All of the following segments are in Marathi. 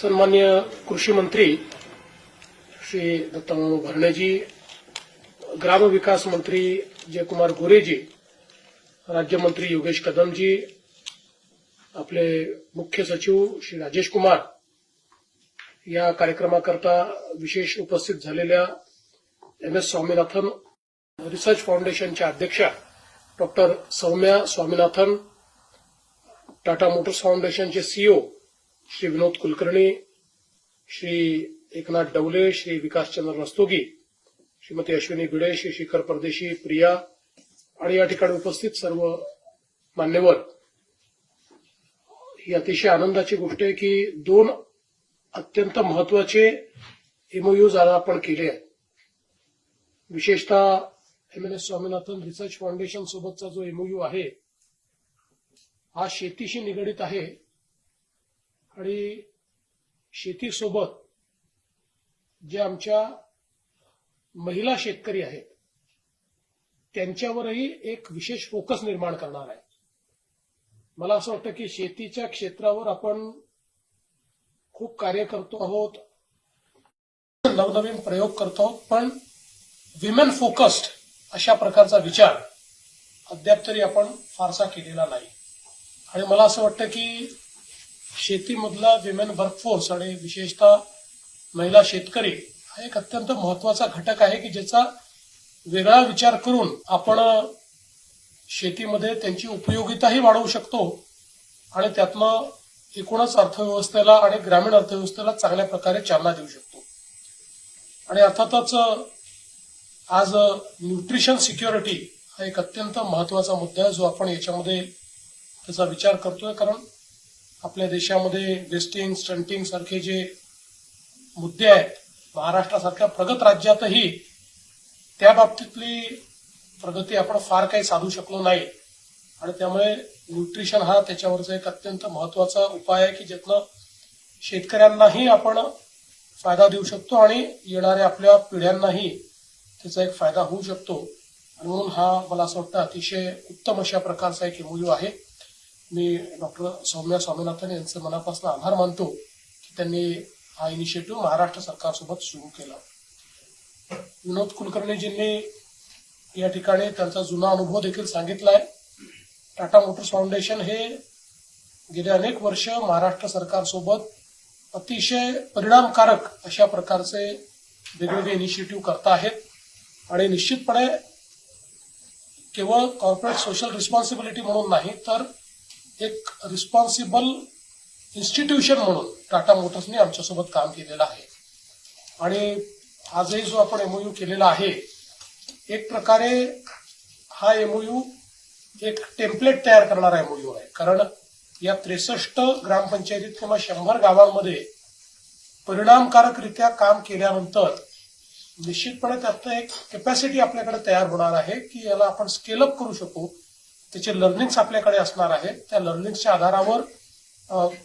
सन्मान्य कृषी मंत्री श्री दत्ताभाऊ भरणेजी, ग्रामविकास मंत्री जयकुमार गोरेजी, राज्यमंत्री योगेश कदमजी, आपले मुख्य सचिव श्री राजेश कुमार, या कार्यक्रमाकरता विशेष उपस्थित झालेल्या MS स्वामीनाथन रिसर्च फाउंडेशनच्या अध्यक्षा डॉक्टर सौम्या स्वामीनाथन, टाटा मोटर्स फाउंडेशनचे CEO श्री विनोद कुलकर्णी, श्री एकनाथ डवले, श्री विकासचंद्र रस्तोगी, श्रीमती अश्विनी भिडे, श्री शिखर परदेशी, प्रिया आणि या ठिकाणी उपस्थित सर्व मान्यवर. ही अतिशय आनंदाची गोष्ट आहे की दोन अत्यंत महत्वाचे MOUs आज आपण केले आहेत. विशेषतः MS स्वामीनाथन रिसर्च फाउंडेशन सोबतचा जो MOU आहे हा शेतीशी निगडित आहे आणि शेतीसोबत जे आमच्या महिला शेतकरी आहेत त्यांच्यावरही एक विशेष फोकस निर्माण करणार आहे. मला असं वाटतं की शेतीच्या क्षेत्रावर आपण खूप कार्य करतो आहोत, नवनवीन प्रयोग करतो आहोत, पण विमेन फोकस्ड अशा प्रकारचा विचार अद्याप तरी आपण फारसा केलेला नाही. आणि मला असं वाटतं की शेतीमधला विमेन वर्कफोर्स आणि विशेषतः महिला शेतकरी हा एक अत्यंत महत्वाचा घटक आहे की ज्याचा वेगळा विचार करून आपण शेतीमध्ये त्यांची उपयोगिताही वाढवू शकतो आणि त्यातनं एकूणच अर्थव्यवस्थेला आणि ग्रामीण अर्थव्यवस्थेला चांगल्या प्रकारे चालना देऊ शकतो. आणि अर्थातच आज न्यूट्रिशन सिक्युरिटी हा एक अत्यंत महत्वाचा मुद्दा आहे जो आपण याच्यामध्ये त्याचा विचार करतोय. कारण आपल्या देशामध्ये वेस्टिंग स्टंटिंग सारखे जे मुद्दे आहेत, महाराष्ट्रासारख्या प्रगत राज्यातही त्या बाबतीतली प्रगती आपण फार काही साधू शकलो नाही. आणि त्यामुळे न्यूट्रिशन हा त्याच्यावरचा एक अत्यंत महत्वाचा उपाय आहे की ज्यातनं शेतकऱ्यांनाही आपण फायदा देऊ शकतो आणि येणाऱ्या आपल्या पिढ्यांनाही त्याचा एक फायदा होऊ शकतो. आणि म्हणून हा मला असं वाटतं अतिशय उत्तम अशा प्रकारचा एक MOU आहे. मी डॉक्टर सौम्या स्वामीनाथन यांचे मनापासून आभार मानतो की त्यांनी हा इनिशिएटिव्ह महाराष्ट्र सरकारसोबत सुरू केला. विनोद कुलकर्णीजींनी या ठिकाणी त्यांचा जुना अनुभव देखील सांगितलाय. टाटा मोटर्स फाउंडेशन हे गेले अनेक वर्ष महाराष्ट्र सरकारसोबत अतिशय परिणामकारक अशा प्रकारचे वेगवेगळे इनिशिएटिव्ह करत आहेत. आणि निश्चितपणे केवळ कॉर्पोरेट सोशल रिस्पॉन्सिबिलिटी म्हणून नाही तर एक रिस्पॉन्सिबल इन्स्टिट्यूशन म्हणून टाटा मोटर्सने आमच्यासोबत काम केलेलं आहे. आणि आजही जो आपण MOU केलेला आहे, एक प्रकारे हा MOU एक टेम्पलेट तयार करणारा MOU आहे. कारण या 63 ग्रामपंचायतीत किंवा 100 गावांमध्ये परिणामकारकरित्या काम केल्यानंतर निश्चितपणे त्यात एक कॅपॅसिटी आपल्याकडे तयार होणार आहे की याला आपण स्केल अप करू शकू. त्याचे लर्निंग्स आपल्याकडे असणार आहेत. त्या लर्निंग्सच्या आधारावर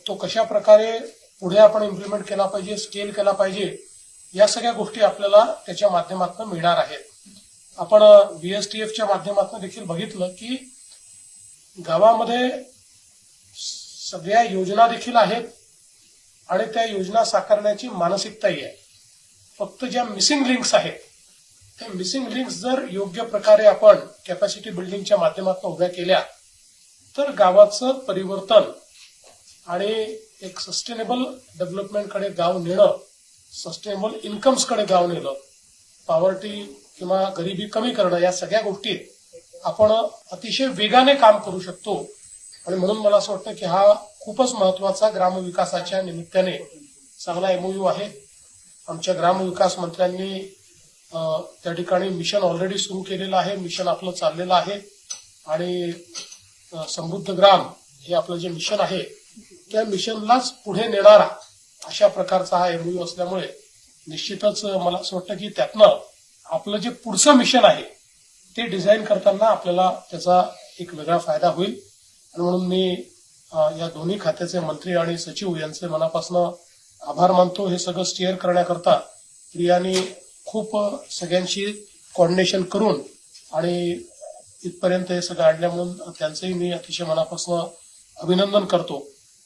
तो कशा प्रकारे पुढे आपण इम्प्लिमेंट केला पाहिजे, स्केल केला पाहिजे, या सगळ्या गोष्टी आपल्याला त्याच्या माध्यमातून मिळणार आहेत. आपण BSTFच्या माध्यमातून देखील बघितलं की गावामध्ये सगळ्या योजना देखील आहेत आणि त्या योजना साकारण्याची मानसिकताही आहे. फक्त ज्या मिसिंग लिंक्स आहेत त्या मिसिंग लिंक्स जर योग्य प्रकारे आपण कॅपॅसिटी बिल्डिंगच्या माध्यमातून उभ्या केल्या तर गावाचं परिवर्तन आणि एक सस्टेनेबल डेव्हलपमेंटकडे गाव नेणं, सस्टेनेबल इन्कम्सकडे गाव नेणं, पॉवर्टी किंवा गरिबी कमी करणं, या सगळ्या गोष्टीत आपण अतिशय वेगाने काम करू शकतो. आणि म्हणून मला असं वाटतं की हा खूपच महत्वाचा ग्रामविकासाच्या निमित्ताने चांगला MOU आहे. आमच्या ग्रामविकास मंत्र्यांनी त्या ठिकाणी मिशन ऑलरेडी सुरू केलेलं आहे. मिशन आपलं चाललेलं आहे आणि समृद्ध ग्राम हे आपलं जे मिशन आहे त्या मिशनलाच पुढे नेणारा अशा प्रकारचा हा MOU असल्यामुळे निश्चितच मला असं वाटतं की त्यातनं आपलं जे पुढचं मिशन आहे ते डिझाईन करताना आपल्याला त्याचा एक वेगळा फायदा होईल. आणि म्हणून मी या दोन्ही खात्याचे मंत्री आणि सचिव यांचे मनापासून आभार मानतो. हे सगळं स्टिअर करण्याकरता प्रियानी खूप सगळ्यांशी कोऑर्डिनेशन करून आणि इथपर्यंत हे सगळं आणल्या म्हणून त्यांचंही मी अतिशय मनापासून अभिनंदन करतो.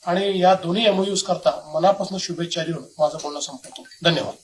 आणि या दोन्ही एमओयूज करता मनापासून शुभेच्छा देऊन माझं बोलणं संपवतो. धन्यवाद.